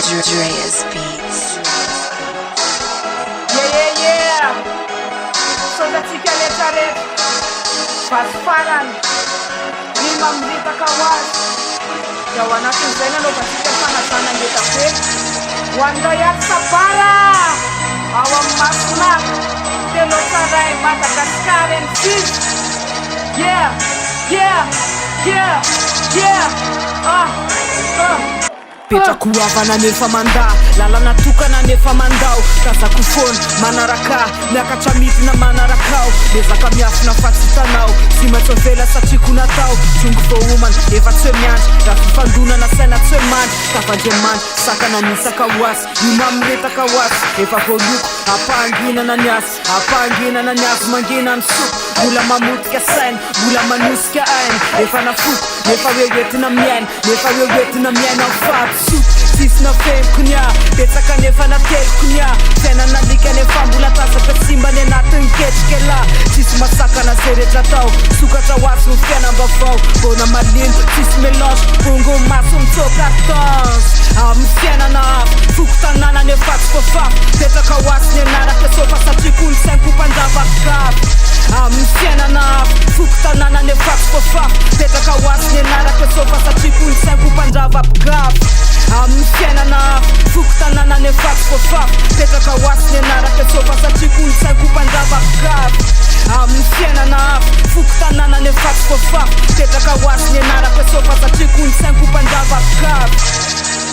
Drea's Beats. Yeah. So that's it, Kalecharet. Pasparan. Rima Miritaka ho azy. Yawa natin zena lo basika fanasana ngeta fe. Wanda yak Sabara. Awam masnak. Telo sarai Madagascar and Fish. Yeah. Petra kuavana nefa manda lalana tokana nefa mandao kaza kufona manaraka miakatra mity na manarakao lezaka miafina fatsitanao sy maitso vela satria konatao tongo vohomana efa tsy miandry raha fifandonana saina tsy mandry tafandriamanitra sakana nisaka ho azy Rima miritaka ho azy efa voaloko ampahanginana ny azy ampahanginana ny azy mangina ny soko mbola mamotika saina mbola manosika aina efa nafoko nefa hoehoetina miaina nefa hoehoetina miaina faty soko sisy na femiko nia betsaka nefa nateliko nia fiaina nalika nefa mbola tazaka simbany anatin'ny ketrikela sisy masakana zay rehetra tao sokatra ho azy ny fiainam-bavao bona malino sisy mélange bongo maso mitsokartans amin'ny fiainana avy foko tanàna nefa tsy fafafy petraka ho azy ny anaraka sofa satria kolontsainko mpanjavakavy amin'ny fiainana avy foko tanàna nefa tsy fafafy petraka ho azy ny anaraka sofa satria kolontsainko mpanjavakavy amin'ny fiainana avy foko tanàna nefa tsy fafafy petraka ho azy ny anaraka sofa satria kolontsainko mpanjavakavy amin'ny fiainana avy foko tanàna nefa tsy fafafy petraka ho azy ny anaraka sofa satria kolontsainko mpanjavakavy